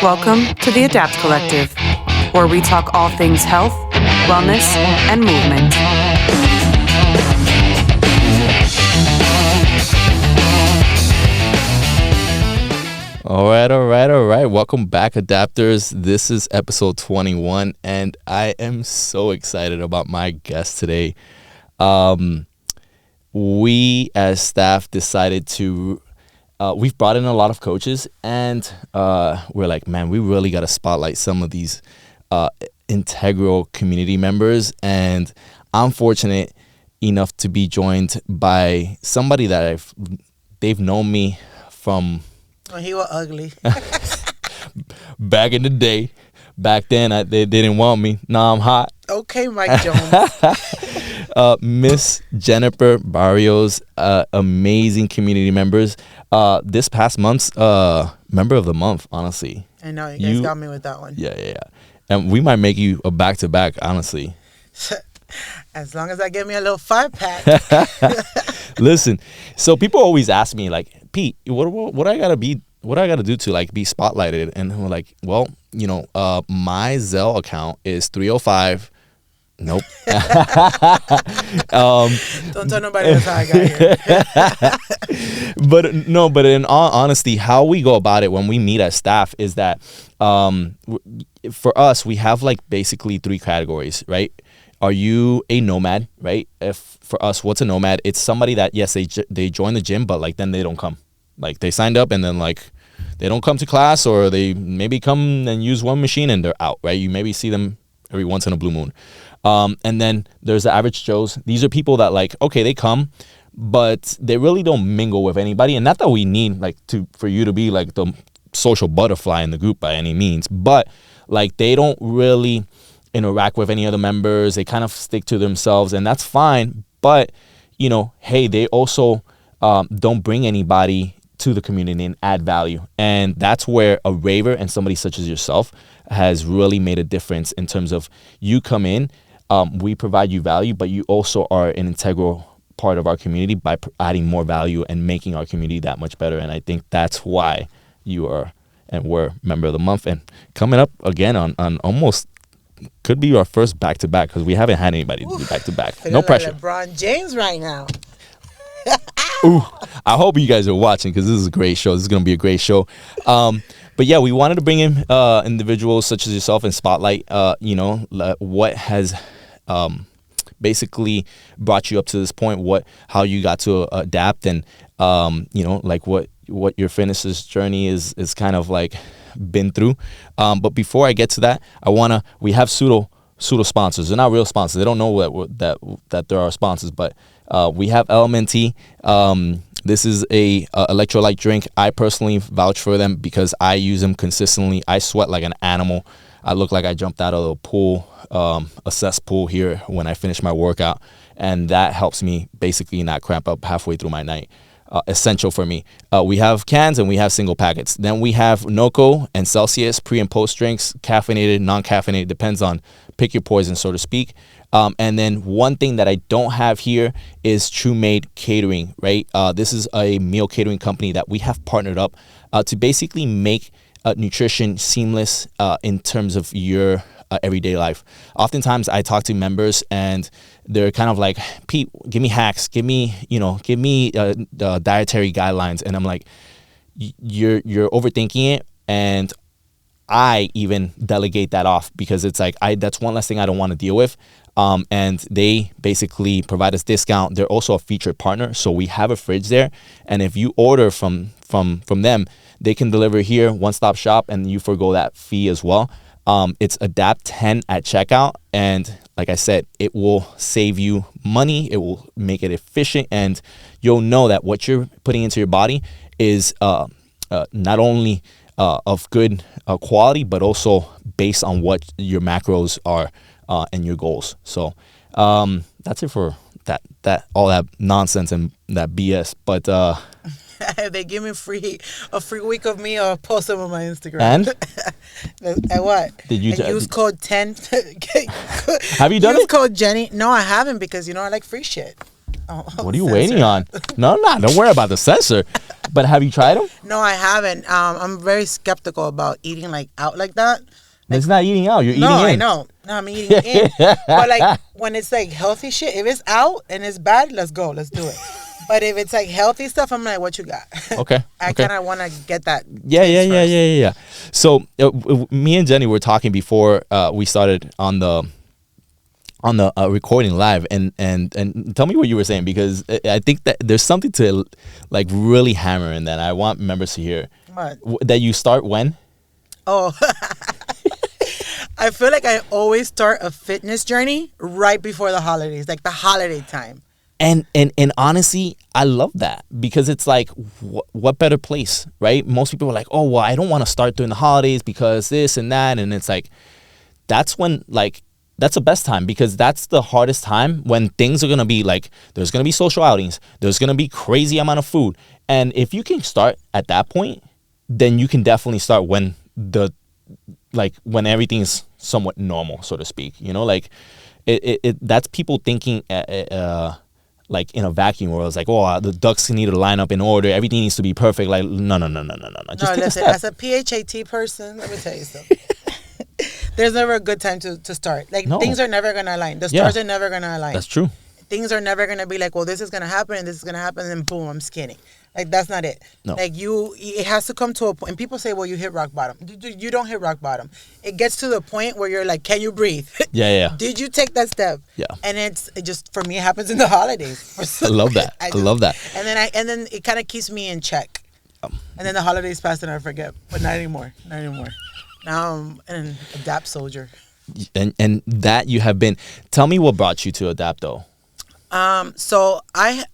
Welcome to the Adapt Collective, where we talk all things health, wellness, and movement. All right. Welcome back, Adapters. This is episode 21, and I am so excited about my guest today. We as staff decided to we've brought in a lot of coaches, and we're like, man, we really got to spotlight some of these integral community members. And I'm fortunate enough to be joined by somebody that they've known me from when he was ugly. back in the day. Back then, they didn't want me. Now I'm hot. Okay, Mike Jones. Miss Jeniper Barrios, amazing community members. This past month's member of the month, honestly. I know, you guys got me with that one. Yeah. And we might make you a back-to-back, honestly. As long as I get me a little 5-pack. Listen, so people always ask me, like, Pete, what I gotta do to like be spotlighted? And I'm like, well, my Zelle account is 305. Nope. Don't tell nobody else how I got here. But in all honesty, how we go about it when we meet as staff is that for us, we have like basically 3 categories, right? Are you a nomad, right? If for us, what's a nomad? It's somebody that, yes, they join the gym, but like then they don't come. Like they signed up and then like they don't come to class, or they maybe come and use one machine and they're out, right? You maybe see them every once in a blue moon. And then there's the average Joes. These are people that like, okay, they come, but they really don't mingle with anybody. And not that we need like for you to be like the social butterfly in the group by any means, but like they don't really interact with any other members. They kind of stick to themselves, and that's fine. But, hey, they also don't bring anybody to the community and add value. And that's where a raver and somebody such as yourself has really made a difference in terms of you come in, we provide you value, but you also are an integral part of our community by adding more value and making our community that much better. And I think that's why you are and we're member of the month. And coming up again on almost could be our first back-to-back, because we haven't had anybody do back-to-back. No pressure. Like LeBron James right now. Ooh, I hope you guys are watching, because this is a great show. This is going to be a great show. But yeah, we wanted to bring in individuals such as yourself and spotlight, what has basically brought you up to this point, how you got to adapt, and like what your fitness journey is kind of like been through. But before I get to that, we have pseudo sponsors. They're not real sponsors. They don't know that there are sponsors, but we have LMNT. This is a electrolyte drink. I personally vouch for them because I use them consistently. I sweat like an animal. I look like I jumped out of a pool, a cesspool here when I finish my workout, and that helps me basically not cramp up halfway through my night. Essential for me. We have cans and we have single packets. Then we have NOCO and Celsius, pre and post drinks, caffeinated, non-caffeinated, depends on, pick your poison, so to speak. And then one thing that I don't have here is True Made Catering, right? This is a meal catering company that we have partnered up to basically make nutrition seamless in terms of your everyday life. Oftentimes I talk to members and they're kind of like, Pete, give me hacks, give me dietary guidelines. And I'm like, you're overthinking it. And I even delegate that off because it's like, that's one less thing I don't want to deal with. And they basically provide us discount. They're also a featured partner. So we have a fridge there. And if you order from them, they can deliver here, one-stop shop, and you forgo that fee as well. It's Adapt 10 at checkout. And like I said, it will save you money. It will make it efficient. And you'll know that what you're putting into your body is not only of good quality, but also based on what your macros are and your goals. So that's it for that all that nonsense and that BS. But they give me a free week of me, or post them on my Instagram. And what? Did you use code 10? Have you done use it? code Jenny? No, I haven't, because I like free shit. Oh, What are you censor. waiting on? No, don't worry about the censor. But have you tried them? No, I haven't. I'm very skeptical about eating like out like that. It's not eating out. You're eating No, in. I know. No, I'm eating in. But like when it's like healthy shit, if it's out and it's bad, let's go. Let's do it. But if it's like healthy stuff, I'm like, what you got? Okay. I kind of want to get that. Yeah. So me and Jenny were talking before we started on the recording live, and tell me what you were saying, because I think that there's something to like really hammer in that. I want members to hear. What? That you start when? Oh, I feel like I always start a fitness journey right before the holidays, like the holiday time. And honestly, I love that, because it's like, what better place, right? Most people are like, oh, well, I don't want to start during the holidays because this and that. And it's like, that's when, like, that's the best time, because that's the hardest time, when things are going to be like, there's going to be social outings. There's going to be crazy amount of food. And if you can start at that point, then you can definitely start when when everything's somewhat normal, so to speak, like that's people thinking, like in a vacuum where it's like, oh, the ducks need to line up in order. Everything needs to be perfect. Like, no. Just take a step. As a PHAT person, let me tell you something. There's never a good time to start. Like, No. things are never going to align. The stars are never going to align. That's true. Things are never going to be like, well, this is going to happen and this is going to happen, and then boom, I'm skinny. Like, that's not it. No. Like, it has to come to a point. And people say, well, you hit rock bottom. You don't hit rock bottom. It gets to the point where you're like, can you breathe? Yeah. Did you take that step? Yeah. And it just, for me, it happens in the holidays. I love that. I love that. And then it kind of keeps me in check. And then the holidays pass and I forget. But not anymore. Now I'm an adapt soldier. And that you have been. Tell me what brought you to adapt, though. So I'm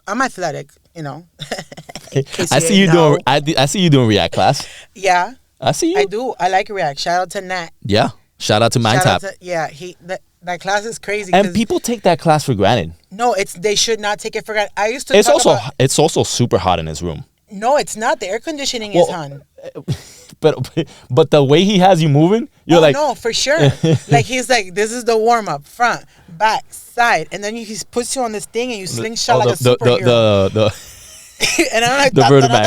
athletic, I see you doing. I see you doing React class. Yeah, I see you. I do. I like React. Shout out to Nat. Yeah. Shout out to MindTap. That class is crazy. And people take that class for granted. No, they should not take it for granted. I used to. It's also super hot in his room. No, it's not. The air conditioning is on. But the way he has you moving, you're like, no, for sure. Like, he's like, this is the warm up, front, back, side, and then he puts you on this thing and you slingshot like a superhero. And I'm like, the Vertimax.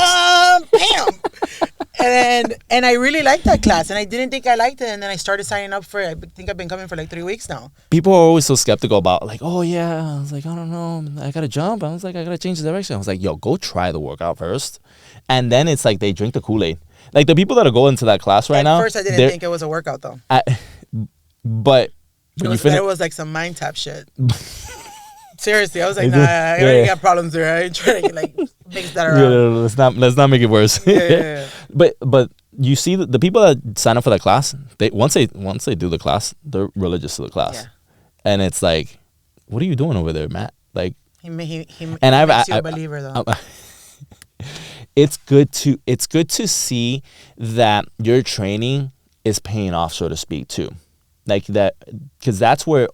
Bam. And I really liked that class, and I didn't think I liked it, and then I started signing up for it. I think I've been coming for like 3 weeks now. People are always so skeptical about, like, oh yeah, I was like, I don't know, I gotta jump. I was like, I gotta change the direction. I was like, yo, go try the workout first, and then it's like they drink the Kool-Aid. Like, the people that are going to that class right now. At first, I didn't think it was a workout though. But when it was like some mind tap shit. Seriously, I was like, nah, I already got problems there. I ain't trying to like mix that around. Let's not make it worse. Yeah. But you see the people that sign up for that class, once they do the class, they're religious to the class. Yeah. And it's like, what are you doing over there, Matt? Like, he makes you a believer though. It's good to see that your training is paying off, so to speak, too. Like that, because that's where,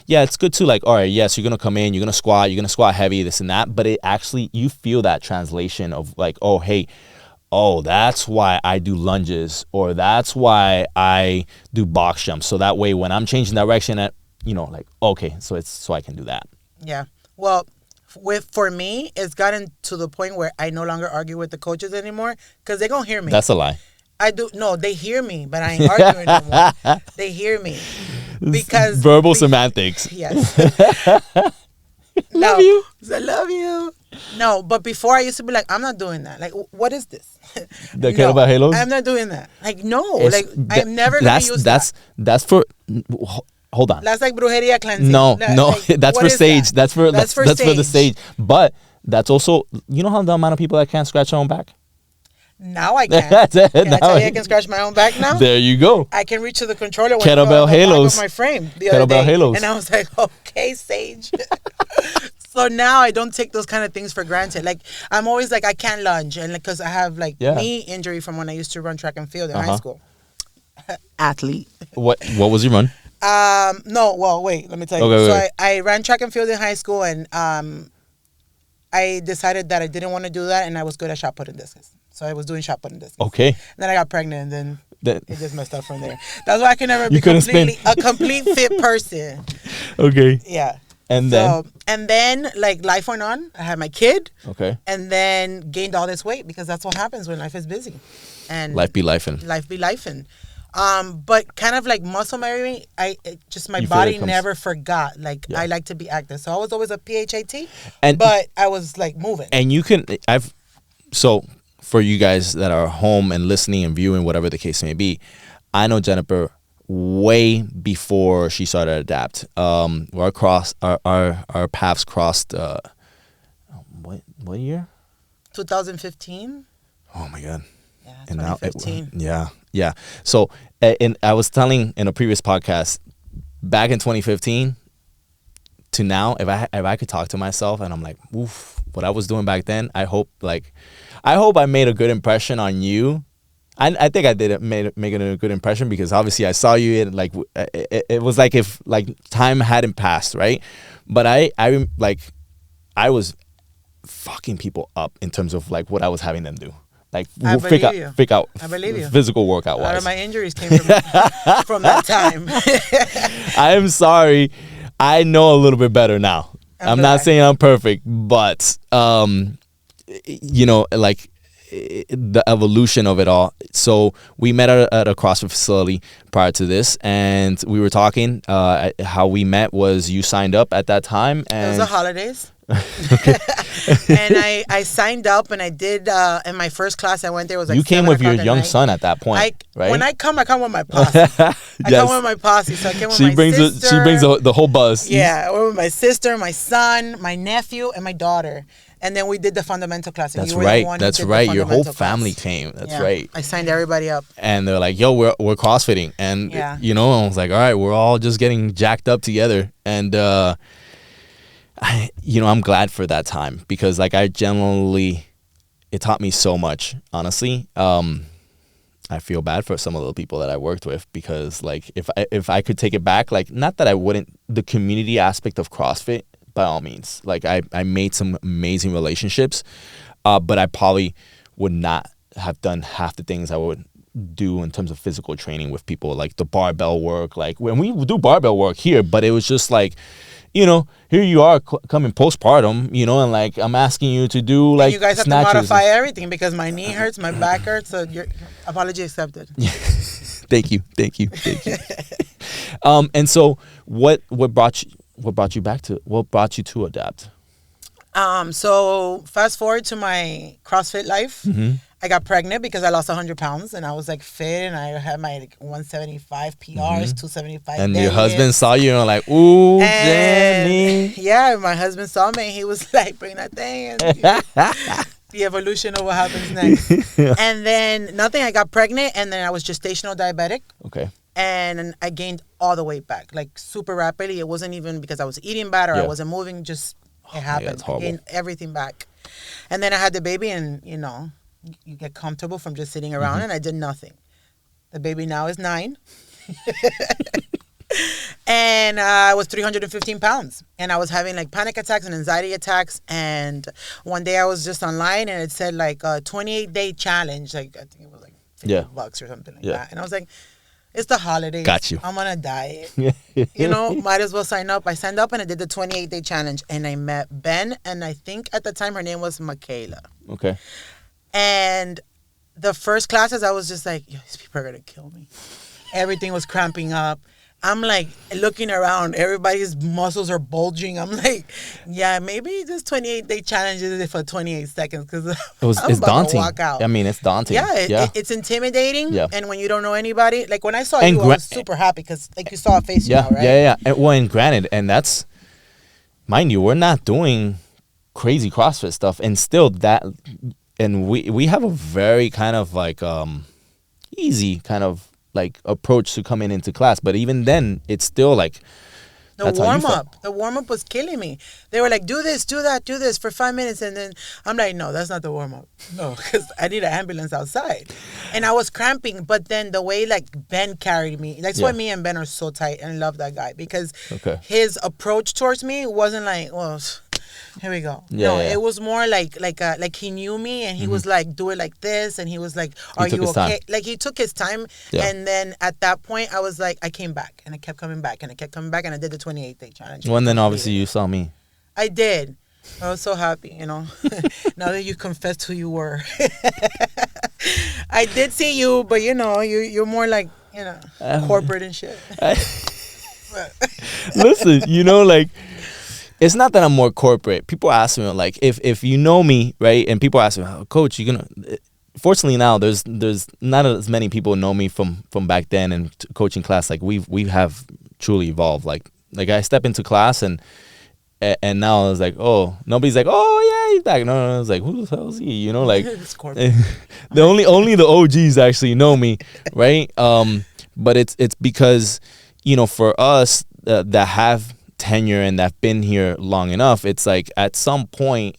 it's good to, like, all right, yes, you're going to come in, you're going to squat heavy, this and that. But it actually, you feel that translation of like, that's why I do lunges, or that's why I do box jumps. So that way, when I'm changing direction, so I can do that. Yeah. Well, for me, it's gotten to the point where I no longer argue with the coaches anymore, because they're going to hear me. That's a lie. I do. No, they hear me, but I ain't arguing no more. They hear me. Because verbal semantics. Yes. Love you. I love you. No, but before I used to be like, I'm not doing that. Like, what is this? The kettlebell halos? I'm not doing that. Like, no. I'm never going to use that. That's for... Hold on. That's like brujeria cleansing. No. That's for sage. That? That's for the sage. But that's also... You know how the amount of people that can't scratch their own back? Now I can. Can I tell you I can scratch my own back now? There you go. I can reach to the controller with kettlebell halos. My frame the other day. Halos. And I was like, okay, Sage. So now I don't take those kind of things for granted. Like, I'm always like, I can't lunge, and because I have knee injury from when I used to run track and field in high school. Athlete. What was your run? No. Well, wait. Let me tell you. So I ran track and field in high school, and I decided that I didn't want to do that, and I was good at shot put and discus. So I was doing shot put and discus. Okay. And then I got pregnant, and then it just messed up from there. That's why I can never be a complete fit person. Okay. Yeah. And then? And then, like, life went on. I had my kid. Okay. And then gained all this weight because that's what happens when life is busy. And life be lifing. Life be lifing. But kind of like muscle memory, my You body never forgot. Like, I like to be active. So I was always a PHAT, but I was, like, moving. And you can, so for you guys that are home and listening and viewing, whatever the case may be, I know Jeniper way before she started to adapt. Our paths crossed. What year? 2015. Oh my God! Yeah, 2015. Yeah. So, and I was telling in a previous podcast, back in 2015 to now, if I could talk to myself and I'm like, oof, what I was doing back then, I hope I made a good impression on you. I think I did make it a good impression because obviously I saw you and like it was like if like time hadn't passed, right? But I was fucking people up in terms of like what I was having them do. Like freak out. I believe you. Physical workout wise. A lot of my injuries came from that time. I am sorry. I know a little bit better now. I'm not saying I'm perfect, but like the evolution of it all. So we met at a CrossFit facility prior to this, and we were talking. How we met was you signed up at that time, and it was the holidays. And I signed up and I did in my first class I went there was like you came with your young son at that point, right? When I come with my posse. I come with my posse, so I came with my sister. She brings the whole bus. Yeah, I went with my sister, my son, my nephew, and my daughter. And then we did the fundamental class. That's right. That's right. Your whole family came. That's right. I signed everybody up. And they're like, "Yo, we're CrossFitting," and I was like, "All right, we're all just getting jacked up together." And I'm glad for that time because like it taught me so much. Honestly, I feel bad for some of the people that I worked with because like if I could take it back, like not that I wouldn't, the community aspect of CrossFit. By all means, like I made some amazing relationships, but I probably would not have done half the things I would do in terms of physical training with people, like the barbell work. Like when we do barbell work here, but it was just like, here you are coming postpartum, and like I'm asking you to do like and you guys have snatches. to modify everything because my knee hurts, my back hurts. So your apology accepted. Thank you. And so what brought you to adapt? So fast forward to my CrossFit life. Mm-hmm. I got pregnant because I lost 100 pounds and I was like fit and I had my like 175 PRs, 275. And your husband saw you and like, ooh, Jenny. Yeah, my husband saw me. He was like, bring that thing. The evolution of what happens next. And then nothing. I got pregnant and then I was gestational diabetic. Okay. And I gained all the weight back, like super rapidly. It wasn't even because I was eating bad or I wasn't moving. Just it happened. I gained everything back. And then I had the baby and, you get comfortable from just sitting around and I did nothing. The baby now is 9. And I was 315 pounds. And I was having like panic attacks and anxiety attacks. And one day I was just online and it said like a 28-day challenge. Like I think it was like $50 or something like that. And I was like, it's the holidays. Got you. I'm on a diet. Might as well sign up. I signed up and I did the 28-day challenge. And I met Ben. And I think at the time her name was Michaela. Okay. And the first classes, I was just like, these people are going to kill me. Everything was cramping up. I'm like looking around. Everybody's muscles are bulging. I'm like, maybe this 28-day challenge is for 28 seconds because it's daunting. To walk out. I mean, it's daunting. It's intimidating. Yeah. And when you don't know anybody, like when I saw you, I was super happy because like you saw a face now, right? Yeah. And granted, and that's, mind you, we're not doing crazy CrossFit stuff, and still that. And we have a very kind of like easy kind of like approach to coming into class. But even then, it's still like the warm up was killing me. They were like, do this, do that, do this for 5 minutes. And then I'm like, no, that's not the warm up. No, because I need an ambulance outside. And I was cramping. But then the way like Ben carried me, that's why me and Ben are so tight and I love that guy because his approach towards me wasn't like, well, Here we go. Yeah, no, yeah. it was more like he knew me, and he was like, do it like this, and he was like, are took you his okay? time. Like he took his time, Yeah. and then at that point, I was like, I came back, and I kept coming back, and I kept coming back, and I did the 28-day challenge. Well, and then obviously you saw me. I did. I was so happy, now that you confessed who you were. I did see you, but you're more like, corporate and shit. Listen, like, it's not that I'm more corporate. People ask me, like, if you know me, right? And people ask me, oh, Coach, you gonna... Fortunately now, there's not as many people know me from back then and coaching class. Like we have truly evolved. Like I step into class and now it's like, oh, nobody's like, oh yeah, he's back. No, it's like, who the hell is he? Like the only the OGs actually know me, right? But it's because for us that have tenure and that have been here long enough, it's like at some point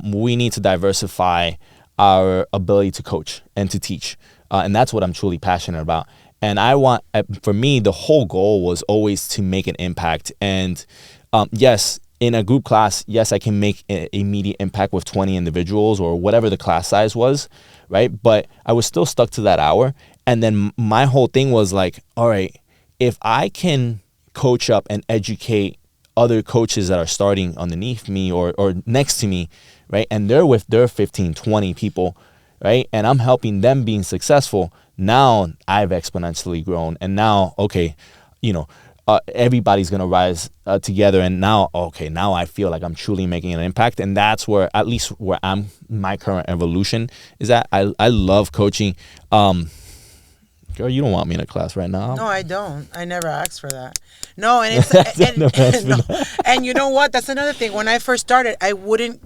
we need to diversify our ability to coach and to teach, and that's what I'm truly passionate about. And I want, for me, the whole goal was always to make an impact. And yes, in a group class, yes, I can make an immediate impact with 20 individuals or whatever the class size was, right? But I was still stuck to that hour. And then my whole thing was like, all right, if I can coach up and educate other coaches that are starting underneath me or next to me, right? And they're with their 15, 20 people, right? And I'm helping them being successful. Now I've exponentially grown. And now, okay, everybody's going to rise together. And now, okay, now I feel like I'm truly making an impact. And that's where, at least where my current evolution is at. I love coaching. Girl, you don't want me in a class right now. No, I don't. I never asked for that. No, and it's and you know what? That's another thing. When I first started, I wouldn't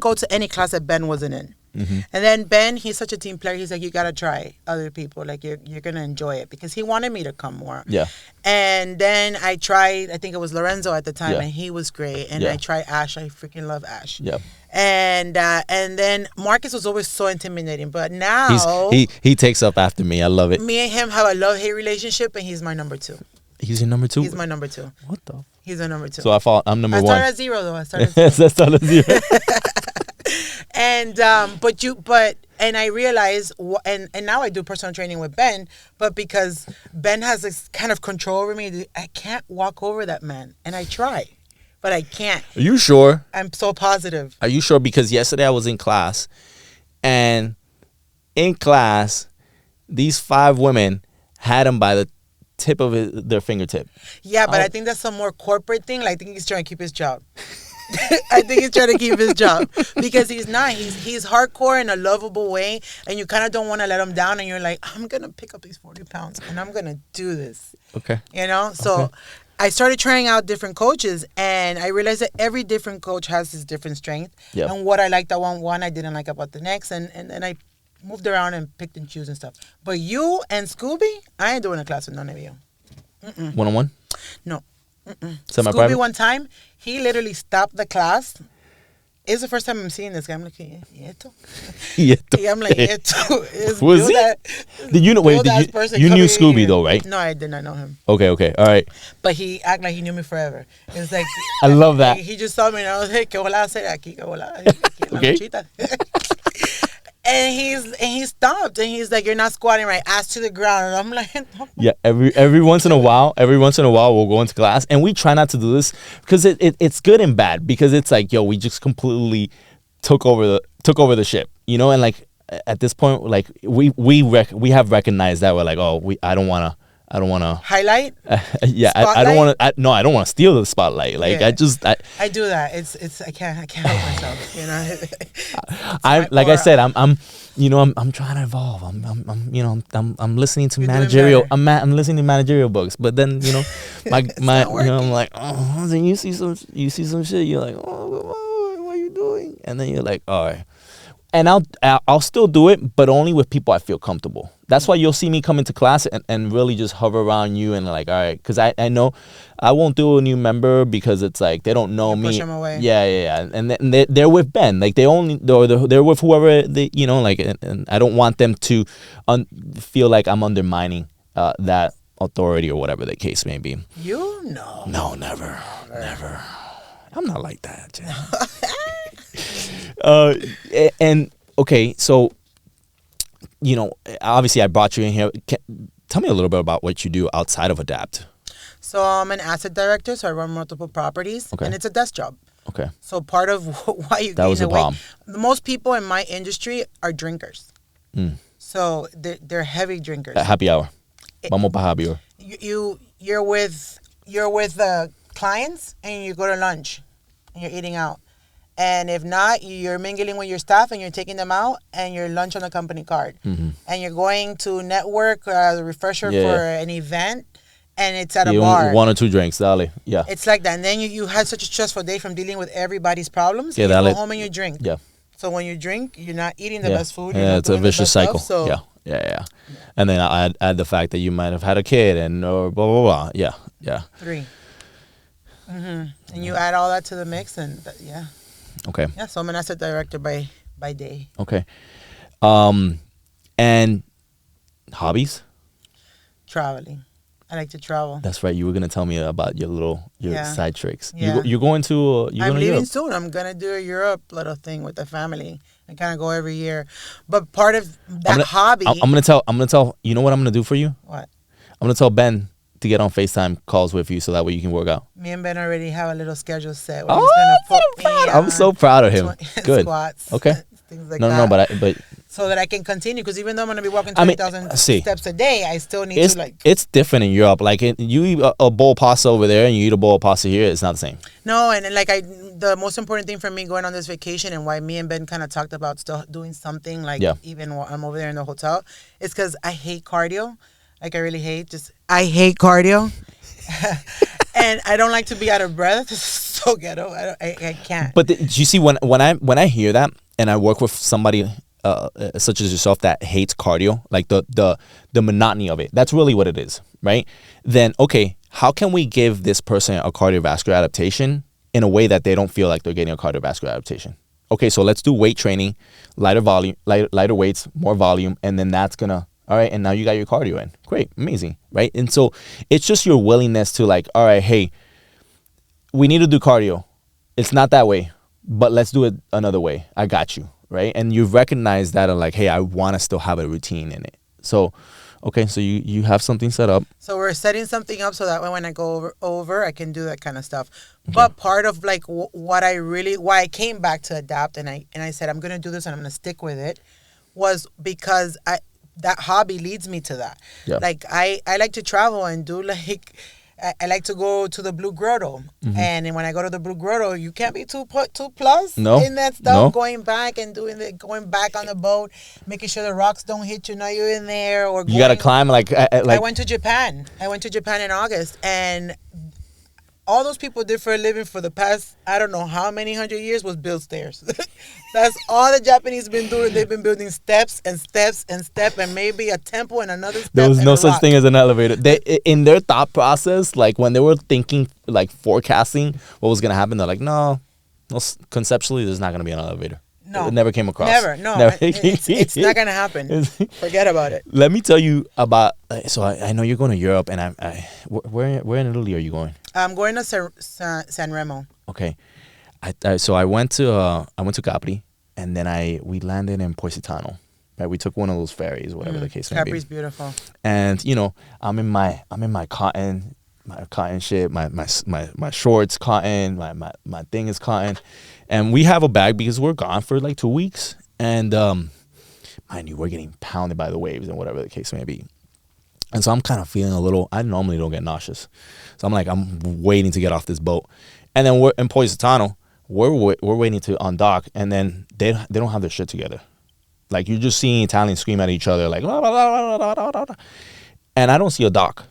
go to any class that Ben wasn't in. Mm-hmm. And then Ben, he's such a team player. He's like, you gotta try other people. Like you're gonna enjoy it, because he wanted me to come more. Yeah. And then I tried. I think it was Lorenzo at the time, Yeah. and he was great. And Yeah. I tried Ash. I freaking love Ash. Yeah. And then Marcus was always so intimidating, but now he takes up after me. I love it. me and him have a love-hate relationship, and he's my number 2. He's your number 2. He's my number 2. What the? He's a number 2. So I'm number 1. I started at 0 though. I started at 0. And and I realized, and now I do personal training with Ben, but because Ben has this kind of control over me, I can't walk over that man, and I try, but I can't. Are you sure? I'm so positive. Are you sure? Because yesterday I was in class, and in class, these 5 women had him by the tip of their fingertip. Yeah, but I think that's a more corporate thing. Like, I think he's trying to keep his job. I think he's trying to keep his job, because he's not. He's hardcore in a lovable way, and you kind of don't want to let him down. And you're like, I'm gonna pick up these 40 pounds, and I'm gonna do this. Okay. So Okay. I started trying out different coaches, and I realized that every different coach has his different strength. Yep. And what I liked about one I didn't like about the next, and then I moved around and picked and choose and stuff. But you and Scooby, I ain't doing a class with none of you. Mm-mm. One-on-one? No. Semi-private? Scooby, one time, he literally stopped the class. It's the first time I'm seeing this guy. I'm like, ¿Esto? Yeah, I'm like, ¿Esto? Was he? Did you know? Wait, you knew Scooby though, right? No, I did not know him. Okay, all right. But he acted like he knew me forever. It was like, I love that. He just saw me and I was like, ¿Qué volada hacer aquí? ¿Qué volada? Aquí en la Okay. luchita. And he stopped, and he's like, you're not squatting right, ass to the ground. And I'm like, no. Yeah, every once in a while we'll go into class, and we try not to do this because it's good and bad, because it's like, yo, we just completely took over the ship, and like at this point, like we have recognized that we're like, oh, I don't want to highlight. Yeah, I don't want to. I don't want to steal the spotlight. Like, yeah. I do that. It's I can't help myself. I like I said, I'm trying to evolve. I'm listening to managerial. I'm listening to managerial books. But then I'm like, oh, then you see some shit. You're like, oh, what are you doing? And then you're like, all right. And I'll still do it, but only with people I feel comfortable. That's why you'll see me come into class and really just hover around you and like, all right, because I know I won't do a new member because it's like they don't know me. Push them away. Yeah. And they're with Ben. Like they're with whoever they, like, and I don't want them to feel like I'm undermining that authority or whatever the case may be. You know. No, never. I'm not like that, Jen. And okay, so obviously I brought you in here. Tell me a little bit about what you do outside of Adapt. So I'm an asset director, so I run multiple properties, and it's a desk job. Okay. So part of why you gain the weight, most people in my industry are drinkers. So they're heavy drinkers. At happy hour. Vamos para happy hour. You're with the clients and you go to lunch and you're eating out. And if not, you're mingling with your staff and you're taking them out and you're lunch on the company card. And you're going to network a refresher for an event and it's at a bar. 1 or 2 drinks, dale. Yeah. It's like that. And then you had such a stressful day from dealing with everybody's problems. You go home and you drink. Yeah. So when you drink, you're not eating the best food. Yeah, it's a vicious cycle. Stuff, so. Yeah. And then I add the fact that you might have had a kid and or blah, blah, blah. Yeah. 3. And you add all that to the mix and Okay. Yeah, so I'm an asset director by day. Okay. And hobbies? Traveling. I like to travel. That's right. You were gonna tell me about your side tricks. Yeah. You're going to. I'm leaving soon. I'm gonna do a Europe little thing with the family. I kind of go every year, but part of that hobby. I'm gonna tell. You know what I'm gonna do for you? What? I'm gonna tell Ben to get on FaceTime calls with you so that way you can work out. Me and Ben already have a little schedule set. Where he's gonna put me I'm so proud of him. Good. Squats. Okay. Things like that. No, but so that I can continue, because even though I'm going to be walking 20,000 steps a day, I still need to It's different in Europe. Like you eat a bowl of pasta over there and you eat a bowl of pasta here, it's not the same. No, and the most important thing for me going on this vacation and why me and Ben kind of talked about still doing something even while I'm over there in the hotel is because I hate cardio. Like I really hate cardio. And I don't like to be out of breath. It's so ghetto. I can't. But you see, when I hear that and I work with somebody such as yourself that hates cardio, like the monotony of it, that's really what it is, right? Then okay, how can we give this person a cardiovascular adaptation in a way that they don't feel like they're getting a cardiovascular adaptation? Okay, so let's do weight training, lighter weights, more volume, and then that's gonna. All right, and now you got your cardio in. Great, amazing, right? And so it's just your willingness to all right, hey, we need to do cardio. It's not that way, but let's do it another way. I got you, right? And you've recognized that hey, I want to still have a routine in it. So, okay, so you have something set up. So we're setting something up so that when I go over, I can do that kind of stuff. Okay. But part of why I came back to Adapt and I said I'm going to do this and I'm going to stick with it was because that hobby leads me to that. Yeah. I like to travel and do I like to go to the Blue Grotto. And when I go to the Blue Grotto, you can't be too plus in that stuff. No. Going back and going back on the boat, making sure the rocks don't hit you now you're in there. Or you got to climb I went to Japan. I went to Japan in August, and all those people did for a living for the past, I don't know how many 100 years, was build stairs. That's all the Japanese been doing. They've been building steps and steps and steps and maybe a temple and another step. There was no such thing as an elevator. They, in their thought process, when they were thinking, forecasting what was going to happen, they're like, no, conceptually, there's not going to be an elevator. No. It never came across. Never. It's not going to happen. Forget about it. Let me tell you about, so I know you're going to Europe, and where in Italy are you going? I'm going to San Remo. Okay. So I went to Capri, and then we landed in Positano. Right, we took one of those ferries, whatever the case may be. Capri's beautiful. And I'm in my cotton, shit, my shorts cotton, my thing is cotton, and we have a bag because we're gone for 2 weeks, and mind you, we're getting pounded by the waves and whatever the case may be. And so I'm kind of feeling a little. I normally don't get nauseous, so I'm waiting to get off this boat, and then we're in Positano. We're waiting to undock, and then they don't have their shit together. You're just seeing Italians scream at each other blah, blah, blah, blah, blah, blah, blah. And I don't see a dock.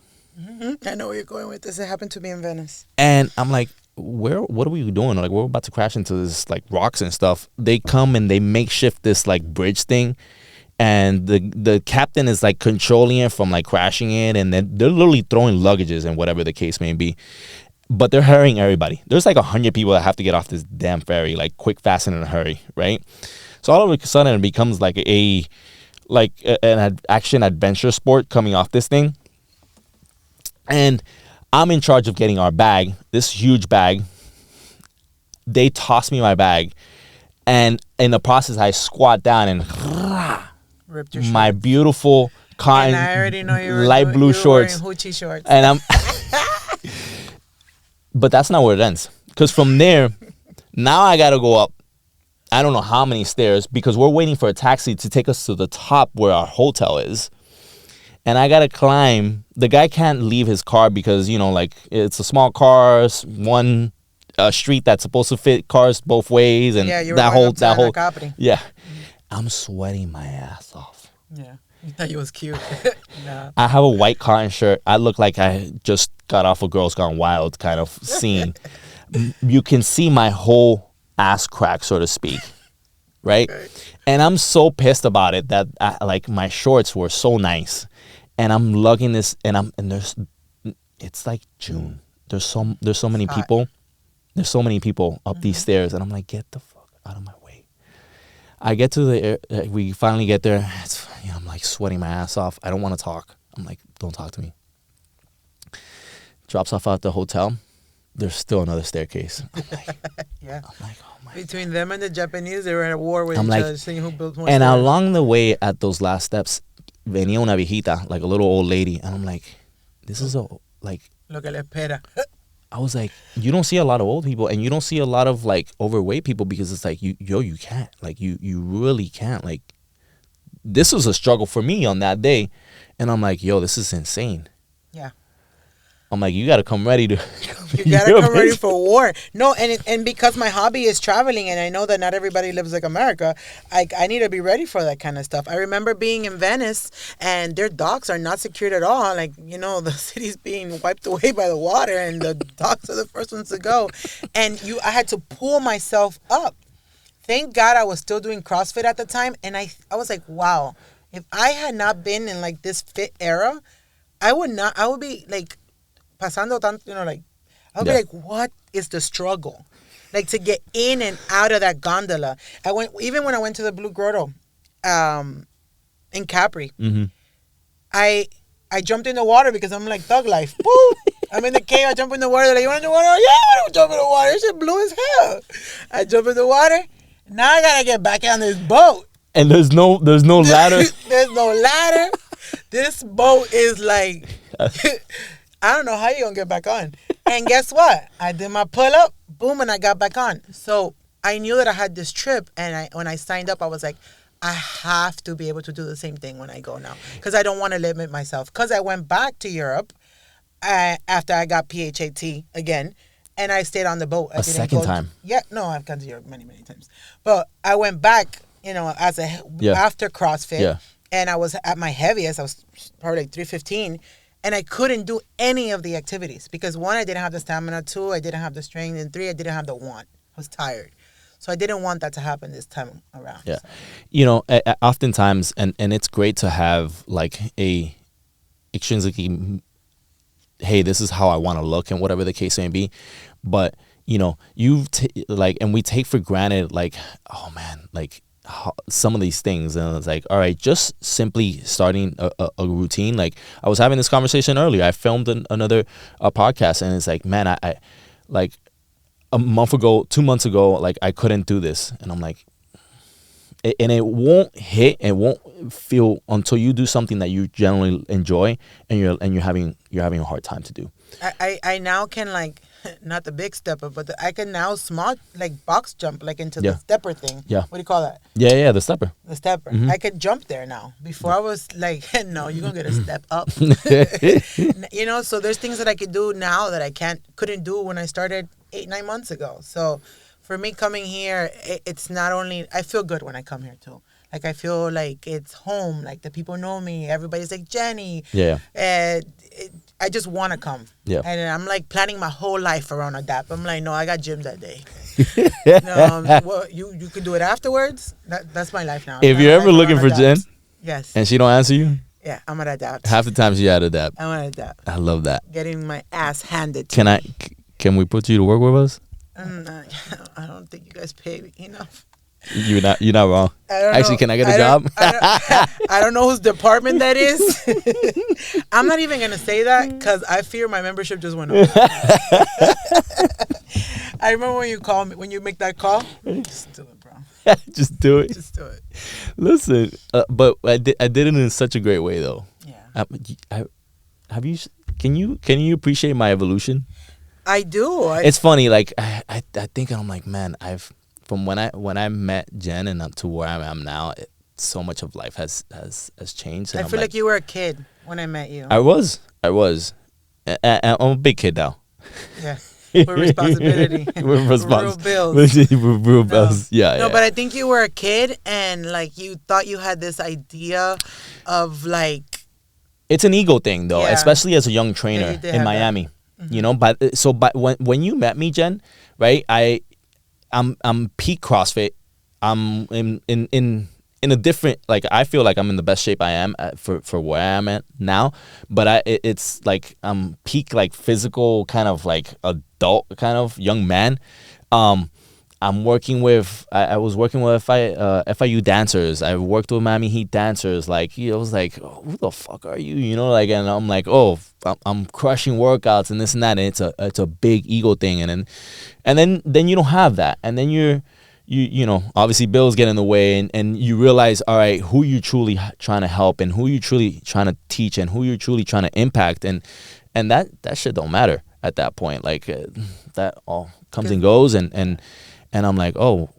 I know where you're going with this. It happened to me in Venice. And I'm like, what are we doing? We're about to crash into this rocks and stuff. They come and they makeshift this bridge thing. And the captain is controlling it from crashing it, and then they're literally throwing luggages and whatever the case may be. But they're hurrying everybody. There's 100 people that have to get off this damn ferry, quick, fast, and in a hurry, right? So all of a sudden it becomes an action adventure sport coming off this thing. And I'm in charge of getting our bag, this huge bag, they toss me my bag, and in the process, I squat down and ripped your my shorts. beautiful cotton, And I already know you were light blue shorts, wearing hoochie shorts. and I'm. But that's not where it ends, because from there, now I gotta go up. I don't know how many stairs, because we're waiting for a taxi to take us to the top where our hotel is. And I got to climb. The guy can't leave his car because, like, it's a small car, one street that's supposed to fit cars both ways. And yeah, you were that going whole, up to that whole, Anacopy. yeah. I'm sweating my ass off. Yeah. You thought you was cute. Nah. I have a white cotton shirt. I look like I just got off a Girls Gone Wild kind of scene. You can see my whole ass crack, so to speak. Right? Okay. And I'm so pissed about it that my shorts were so nice. And I'm lugging this, it's like June. There's so many people. There's so many people up these stairs, and I'm like, get the fuck out of my way. I get to we finally get there. I'm like sweating my ass off. I don't want to talk. I'm like, don't talk to me. Drops off at the hotel. There's still another staircase. I'm like, yeah. I'm like, oh my. Between them and the Japanese, they were at a war with each other, seeing who built more And stairs. along the way at those last steps, venía una viejita, like a little old lady, and I'm like, this is Lo que le espera. I was like, you don't see a lot of old people, and you don't see a lot of like overweight people, because it's like, you can't, like, you really can't. Like, this was a struggle for me on that day, and I'm like, yo, this is insane. Yeah. I'm like, you got to come ready to. You gotta come ready for war. No, and because my hobby is traveling, and I know that not everybody lives like America, I need to be ready for that kind of stuff. I remember being in Venice, and their docks are not secured at all. Like, the city's being wiped away by the water, and the docks are the first ones to go. And I had to pull myself up. Thank God I was still doing CrossFit at the time, and I was like, wow, if I had not been in like this fit era, I would be like pasando tanto, like. I'll be like, what is the struggle? Like, to get in and out of that gondola. Even when I went to the Blue Grotto in Capri, I jumped in the water because I'm like, thug life. Boom! I'm in the cave, I jump in the water. They're like, you want in the water? Yeah, I want to jump in the water. This shit blue as hell. I jump in the water. Now I got to get back on this boat. And there's no ladder. There's no ladder. This boat is like... I don't know how you're going to get back on. And guess what? I did my pull-up, boom, and I got back on. So I knew that I had this trip, and when I signed up, I was like, I have to be able to do the same thing when I go now, because I don't want to limit myself. Because I went back to Europe after I got PHAT again, and I stayed on the boat. A second time? Yeah, no, I've gone to Europe many, many times. But I went back, after CrossFit, and I was at my heaviest. I was probably like 315. And I couldn't do any of the activities because, one, I didn't have the stamina. 2, I didn't have the strength. And 3, I didn't have the want. I was tired. So I didn't want that to happen this time around. Yeah. So. Oftentimes, and it's great to have like a extrinsically, hey, this is how I want to look and whatever the case may be. But, and we take for granted, like, oh man, like, some of these things, and it's like, all right, just simply starting a routine. Like, I was having this conversation earlier. I filmed another podcast, and it's like, man, I like a month ago, 2 months ago, like, I couldn't do this, and I'm like, and it won't hit, it won't feel until you do something that you generally enjoy, and you're having a hard time to do. I now can, like, not the big stepper, but I can now box jump into the stepper thing. Yeah. What do you call that? Yeah, the stepper. The stepper. I could jump there now. Before I was like, no, you're going to get a step up. So there's things that I could do now that I couldn't do when I started 8-9 months ago. So for me coming here, it's not only, I feel good when I come here too. Like, I feel like it's home. Like, the people know me. Everybody's like, Jenny. Yeah. I just want to come. Yeah. And I'm like planning my whole life around a dap. I'm like, no, I got gym that day. You can do it afterwards. That's my life now. If you're ever looking for Jen, yes, and she don't answer you, yeah, I'm gonna adapt. Half the time she at adapt. I'm gonna adapt. I love that. Getting my ass handed to me. Can we put you to work with us? I don't think you guys pay me enough. You're not wrong. Actually, can I get a job? I don't know whose department that is. I'm not even going to say that because I fear my membership just went up. I I remember when you call me, when you make that call. Just do it, bro. Just do it. Just do it. Listen, but I did it in such a great way, though. Yeah. Have you? Can you appreciate my evolution? I do. It's funny. Like I think I'm like, man, from when I met Jen and up to where I am now, so much of life has changed. And I feel like you were a kid when I met you. I was. I'm a big kid now. Yeah. With responsibility. With responsibility. Real bills. With real bills. Yeah. No, but I think you were a kid and like you thought you had this idea of like. It's an ego thing though, Yeah. especially as a young trainer in Miami. You know, but when you met me, Jen, right? I'm peak CrossFit. I'm in a different, like, I feel like I'm in the best shape I am for where I am at now, but it's like I'm peak like physical kind of like adult kind of young man. I'm working with I was working with FIU dancers. I worked with Miami Heat dancers. Like, I was like, oh, who the fuck are you? You know, like, and I'm like, oh, I'm crushing workouts and this and that, and it's a big ego thing, and then you don't have that, and then you know, obviously bills get in the way, and you realize, all right, who you truly trying to help, and who you truly trying to teach, and who you're truly trying to impact, and that shit don't matter at that point. Like that all comes and goes, and I'm like, oh,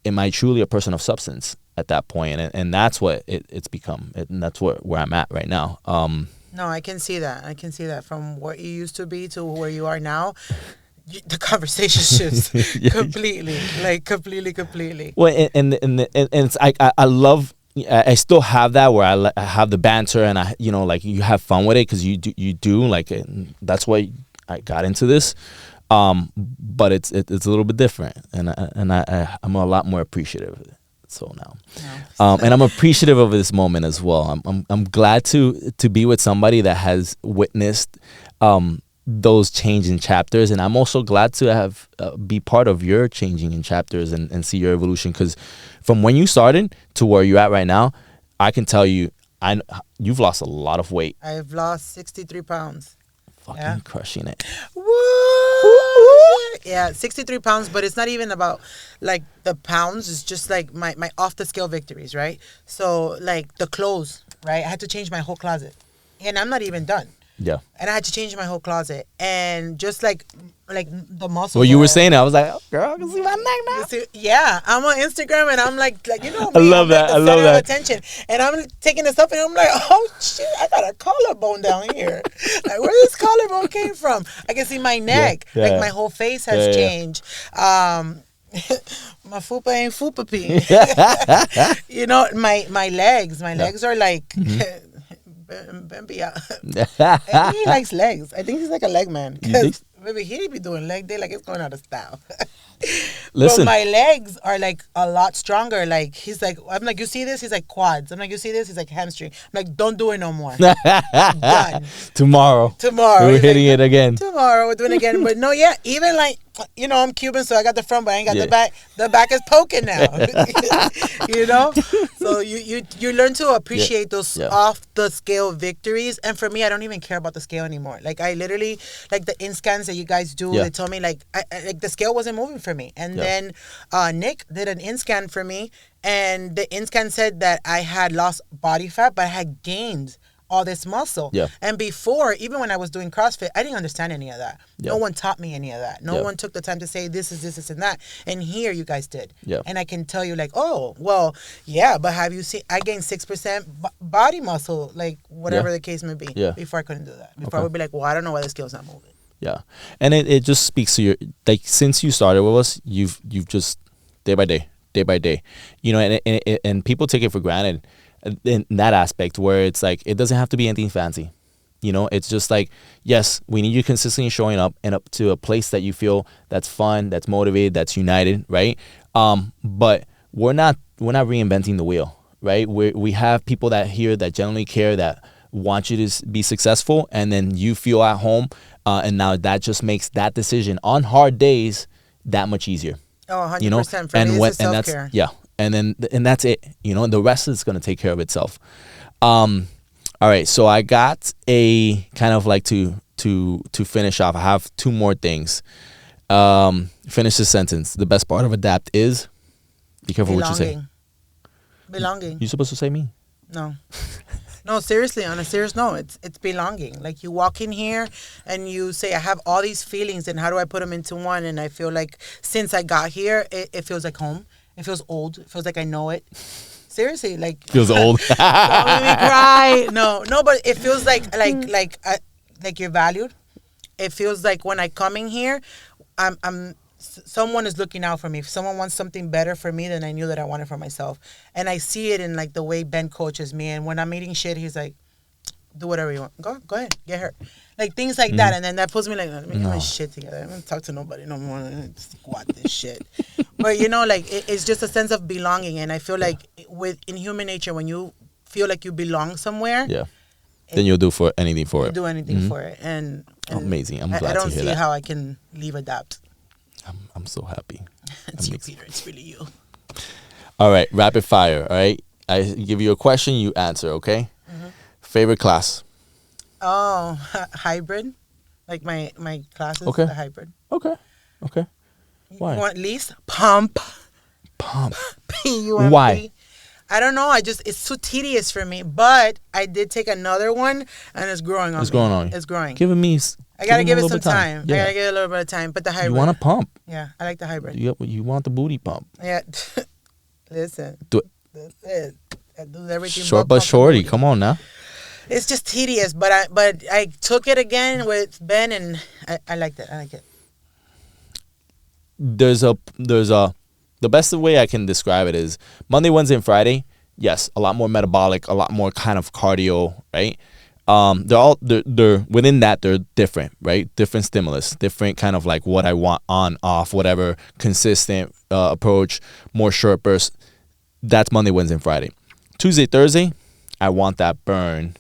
am I truly a person of substance at that point? And that's what it's become, and that's where I'm at right now. No, I can see that. I can see that from what you used to be to where you are now. The conversation shifts completely, like completely. Well, and it's I love. I still have that where I have the banter, and I, you know, like, you have fun with it because you do like it. That's why I got into this. But it's a little bit different, and I'm a lot more appreciative of it. So now, and I'm appreciative of this moment as well. I'm glad to be with somebody that has witnessed those changing chapters, and I'm also glad to have be part of your changing in chapters and see your evolution, because from when you started to where you're at right now, I can tell you, you've lost a lot of weight. I've lost 63 pounds. Fucking crushing it. Woo! Yeah, 63 pounds, but it's not even about like the pounds. It's just like my off the scale victories, right? So like the clothes, right? I had to change my whole closet, and I'm not even done. Yeah. And I had to change my whole closet, and just like the muscles. Well, you were saying that, I was like, oh, girl, I can see my neck now. Yeah, I'm on Instagram, and I'm like you know me, I love that. I love that attention, and I'm taking this up, and I'm like, oh shit, I got a collarbone down here. Like, where this collarbone came from? I can see my neck, like my whole face has changed. My fupa ain't fupa pee. You know, my legs are like. Bambi. I think he likes legs. I think he's like a leg man. Because maybe he be doing leg day like it's going out of style. Listen. But my legs are like a lot stronger. Like, he's like, I'm like, you see this? He's like, quads. I'm like, you see this? He's like, hamstring. I'm like, don't do it no more. Done. Tomorrow. We're hitting it again. Tomorrow we're doing it again. But no, yeah, even like, you know, I'm Cuban, so I got the front, but I ain't got the back. The back is poking now. You know? So you learn to appreciate those off the scale victories. And for me, I don't even care about the scale anymore. Like, I literally, like the in scans that you guys do, they told me like like the scale wasn't moving for me. And then Nick did an in scan for me, and the in scan said that I had lost body fat, but I had gained all this muscle. Yeah. And before, even when I was doing CrossFit, I didn't understand any of that. Yeah. No one taught me any of that. No one took the time to say this is this and that. And here you guys did. Yeah. And I can tell you like, oh, well, yeah, but have you seen, I gained 6% body muscle, like whatever the case may be. Yeah. Before I couldn't do that. Before I would be like, well, I don't know why the scale's not moving. Yeah. And it just speaks to your, like, since you started with us, you've just day by day, you know, and people take it for granted in that aspect where it's like, it doesn't have to be anything fancy. You know, it's just like, yes, we need you consistently showing up and up to a place that you feel that's fun, that's motivated, that's united, right? But we're not reinventing the wheel, right? We have people that here that genuinely care, that want you to be successful, and then you feel at home, and now that just makes that decision on hard days that much easier. Oh, 100%. You know? For me, it's self-care. And that's it, you know, and the rest is going to take care of itself. All right, so I got a kind of like to finish off, I have two more things. Finish the sentence. The best part of adapt is. Be careful what you say. Belonging. You're supposed to say me. No. No, seriously, on a serious note, it's belonging. Like you walk in here and you say, I have all these feelings and how do I put them into one? And I feel like since I got here, it feels like home. It feels old. It feels like I know it. Seriously, like. Feels old. Don't make me cry. No, but it feels like you're valued. It feels like when I come in here, someone is looking out for me. If someone wants something better for me, then I knew that I wanted for myself. And I see it in like the way Ben coaches me. And when I'm eating shit, he's like, do whatever you want. Go ahead. Get hurt. Like things like that. And then that puts me like, let me get my shit together. I don't talk to nobody no more. Squat this shit. But like it's just a sense of belonging. And I feel like in human nature, when you feel like you belong somewhere. Yeah. Then you'll do anything for it. Do anything for it. And amazing. I'm glad to hear that. I don't see how I can leave Adapt. I'm so happy. It's you, Peter. It's really you. All right, rapid fire. All right, I give you a question, you answer. Okay. Favorite class? Oh, hybrid. Like my classes. Okay. A hybrid. Okay. Why? You want least pump? P-U-M-P. Why? I don't know. It's too tedious for me. But I did take another one, and it's growing on me. It's growing. Giving me. I gotta give it some time. Yeah. I gotta give it a little bit of time. But the hybrid. You want a pump? Yeah, I like the hybrid. You want the booty pump? Yeah. Listen. That's it. I do everything. Short but shorty. Come on now. It's just tedious, but I took it again with Ben, and I liked it. I like it. The best way I can describe it is Monday, Wednesday, and Friday. Yes, a lot more metabolic, a lot more kind of cardio, right? They're within that, they're different, right? Different stimulus, different kind of like what I want on, off, whatever, consistent approach, more short bursts. That's Monday, Wednesday, and Friday. Tuesday, Thursday, I want that burn,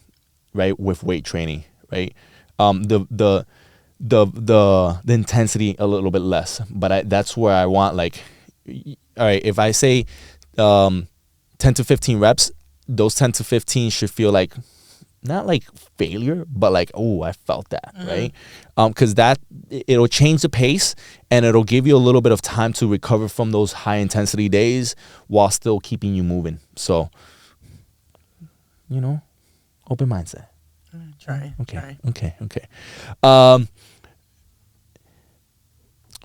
right? With weight training, right? The intensity a little bit less, but that's where I want like, all right, if I say 10 to 15 reps, those 10 to 15 should feel like not like failure, but like, oh, I felt that, right? Because it'll change the pace and it'll give you a little bit of time to recover from those high intensity days while still keeping you moving. So, open mindset. Try. Okay.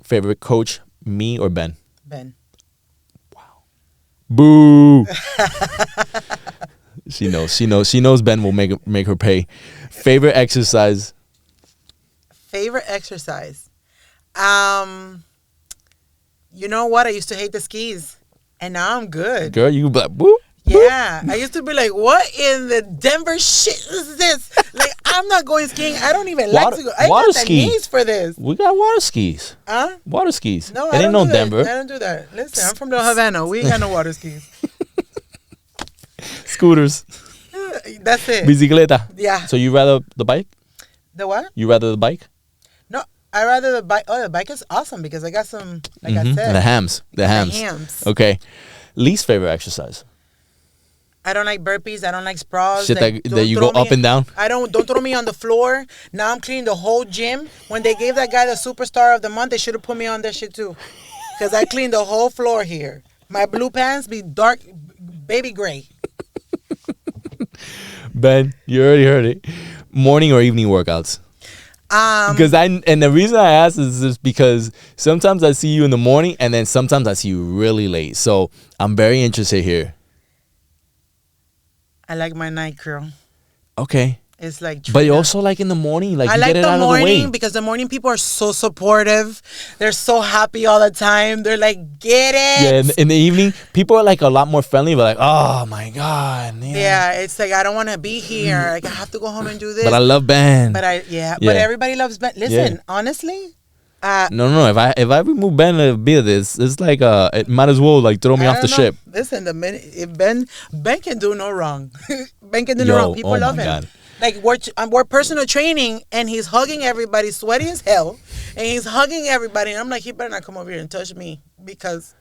Favorite coach, me or Ben? Ben. Wow. Boo. She knows Ben will make her pay. Favorite exercise? Favorite exercise? You know what? I used to hate the skis, and now I'm good. Girl, you be like, whoop. Yeah, I used to be like, what in the Denver shit is this? Like, I'm not going skiing. I don't even like to go. I got the knees for this. We got water skis. Huh? Water skis. No, it ain't no Denver. I don't do that. Listen, I'm from the Havana. We ain't got no water skis. Scooters. That's it. Bicicleta. Yeah. So you rather the bike? The what? You rather the bike? No, I rather the bike. Oh, the bike is awesome because I got some, like I said. The hams. The hams. Okay. Least favorite exercise? I don't like burpees. I don't like sprawls. Shit that you go up and down? Don't throw me on the floor. Now I'm cleaning the whole gym. When they gave that guy the superstar of the month, they should have put me on that shit too. Because I cleaned the whole floor here. My blue pants be dark, baby gray. Ben, you already heard it. Morning or evening workouts? And the reason I ask is just because sometimes I see you in the morning and then sometimes I see you really late. So I'm very interested here. I like my night curl. Okay. It's like, but you also like in the morning, like I you like get it the out morning of the way. because the morning people are so supportive. They're so happy all the time. They're like, get it. Yeah, in the evening, people are like a lot more friendly. But like, oh my god. Yeah, it's like I don't want to be here. Like I have to go home and do this. But I love Ben. But but everybody loves Ben. Listen, honestly. No. If I remove Ben a bit of this, it's like it might as well like throw me off the ship. Listen, if Ben can do no wrong. Ben can do no wrong. People love him. God. Like we're personal training, and he's hugging everybody, sweaty as hell, and he's hugging everybody. And I'm like, he better not come over here and touch me because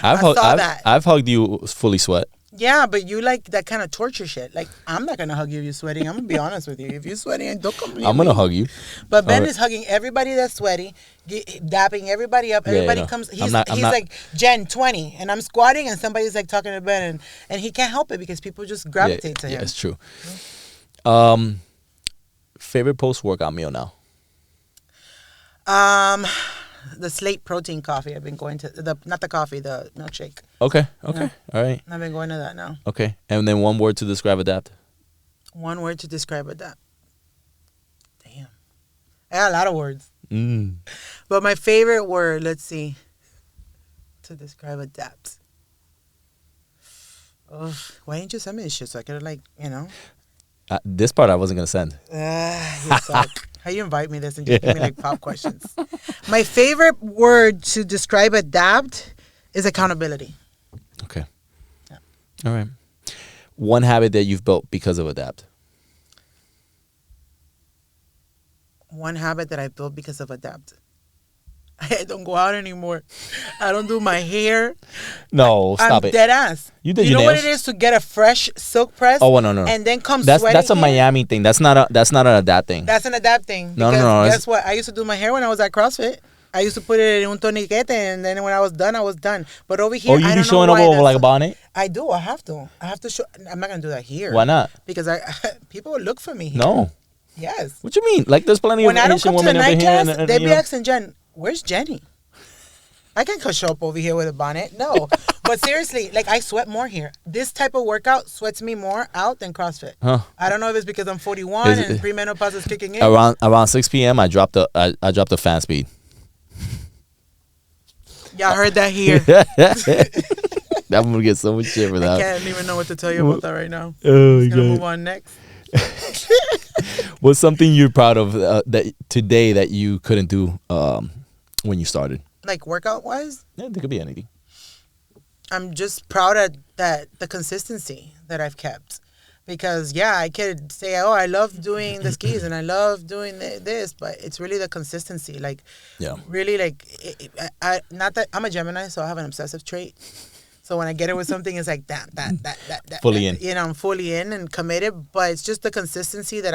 I've hugged you fully sweat. Yeah, but you like that kind of torture shit. Like, I'm not gonna hug you if you're sweating. I'm gonna be honest with you. If you're sweating, don't come near I'm gonna hug you. But Ben is hugging everybody that's sweaty, dapping everybody up. Everybody comes. He's like Jen 20, and I'm squatting, and somebody's like talking to Ben, and he can't help it because people just gravitate to him. Yeah, it's true. Favorite post-workout meal now? The Slate protein coffee. I've been going to the milkshake. Okay. Yeah. All right. I've been going to that now. Okay. And then one word to describe Adapt. One word to describe Adapt. Damn. I got a lot of words. But my favorite word, let's see, to describe Adapt. Oh, why didn't you send me this shit so I could This part I wasn't gonna send. You suck. How you invite me this and just give me like pop questions? My favorite word to describe Adapt is accountability. Okay. Yeah. All right. One habit that you've built because of Adapt. One habit that I built because of Adapt. I don't go out anymore. I don't do my hair. No, stop it. I'm dead ass. You did your know nails? what it is to get a fresh silk press? Oh, no. And then come That's sweating. That's a Miami thing. That's not an Adapt thing. That's an Adapt thing. No. Guess what? I used to do my hair when I was at CrossFit. I used to put it in un torniquete, and then when I was done, I was done. But over here, you be showing up with like a bonnet? I do. I have to. Show. I'm not gonna do that here. Why not? Because people will look for me here. No. Yes. What you mean? Like, there's plenty of Asian women over here. Class, they be asking Jen, "Where's Jenny?" I can't show up over here with a bonnet. No. But seriously, like, I sweat more here. This type of workout sweats me more out than CrossFit. Huh. I don't know if it's because I'm 41 and premenopause is kicking in. Around 6 p.m., I dropped the fan speed. Y'all heard that here. I'm gonna get so much shit for that. I can't even know what to tell you about that right now. Oh, Just gonna move on next. What's something you're proud of that today that you couldn't do when you started? Like workout wise? Yeah, there could be anything. I'm just proud of the consistency that I've kept. Because, I could say, I love doing the skis and I love doing this, but it's really the consistency. Like, really, like, not that I'm a Gemini, so I have an obsessive trait. So when I get it with something, it's like that. Fully in. You know, I'm fully in and committed, but it's just the consistency that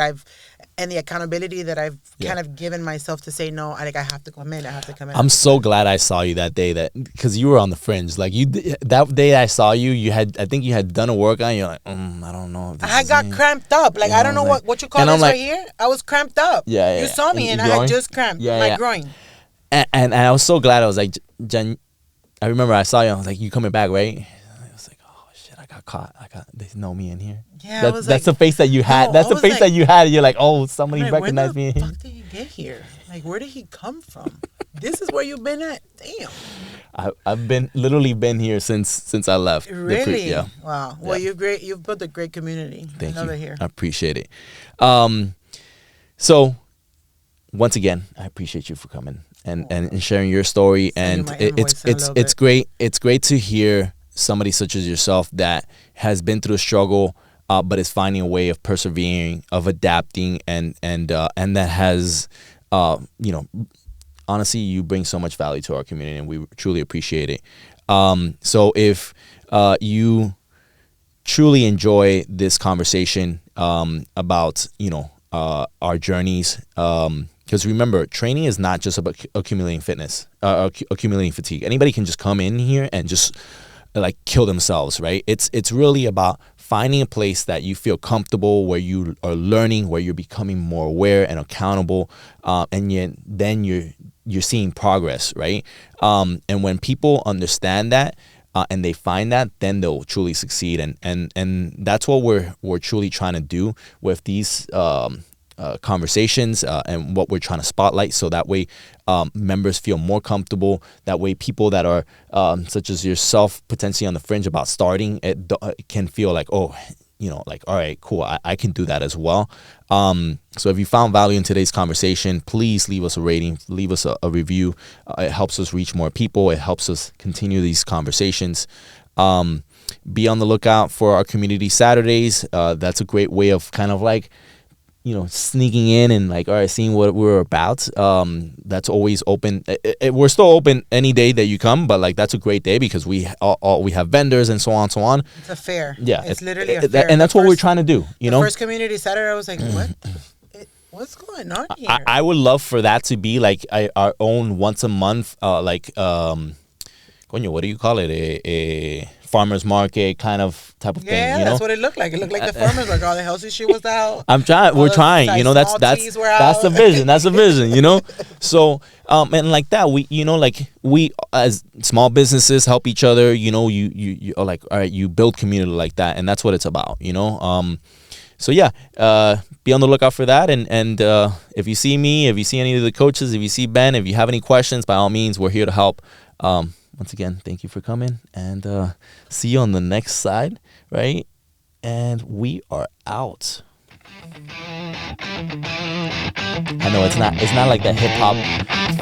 and the accountability that I've kind of given myself to say, no, I have to commit. I'm so glad I saw you that day because you were on the fringe. Like, that day I saw you, I think you had done a workout and you're like, I don't know. If this I got cramped up. Like, I don't know what you call this right here. I was cramped up. Yeah. You saw me and I had just cramped my groin. And I was so glad. I was like, Jen, I remember I saw you. I was like, "You coming back, right?" I was like, "Oh shit, I got caught. They know me in here." Yeah, that's the face that you had. That's the face that you had. You're like, "Oh, somebody recognized me." Where the fuck did he get here? Like, where did he come from? This is where you've been at. Damn. I've literally been here since I left. Really? Wow. Well, you've built a great community. Thank you. Here. I appreciate it. So once again, I appreciate you for coming and sharing your story. And it's great. It's great to hear somebody such as yourself that has been through a struggle, but is finding a way of persevering, of adapting, and that has, honestly, you bring so much value to our community, and we truly appreciate it. So if you truly enjoy this conversation about our journeys. Because remember, training is not just about accumulating accumulating fatigue. Anybody can just come in here and just like kill themselves, right? It's really about finding a place that you feel comfortable, where you are learning, where you're becoming more aware and accountable, and then you're seeing progress, right? And when people understand that and they find that, then they'll truly succeed. And that's what we're truly trying to do with these conversations and what we're trying to spotlight, so that way members feel more comfortable. That way people that are such as yourself, potentially on the fringe about starting, it can feel like, all right, cool, I can do that as well. So if you found value in today's conversation, please leave us a rating, leave us a review. It helps us reach more people. It helps us continue these conversations. Be on the lookout for our community Saturdays. That's a great way of kind of like sneaking in and like, all right, seeing what we're about. That's always open. We're still open any day that you come, but like that's a great day because we have vendors and so on, so on. It's a fair. Yeah, it's literally a fair. And that's what we're trying to do. The first community Saturday, I was like, what? What's going on here? I would love for that to be like our own once a month, what do you call it? A farmer's market kind of type of thing. Yeah, that's what it looked like. It looked like the farmer's market. All the healthy shit was out. We're trying. That's the vision. That's the vision. So and like that, we as small businesses help each other. You are like, all right, you build community like that, and that's what it's about. So yeah, be on the lookout for that. And if you see me, if you see any of the coaches, if you see Ben, if you have any questions, by all means, we're here to help. Once again, thank you for coming, and see you on the next side, right? And we are out. I know it's not like that hip hop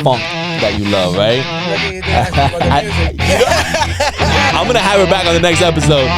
funk that you love, right? I'm gonna have her back on the next episode.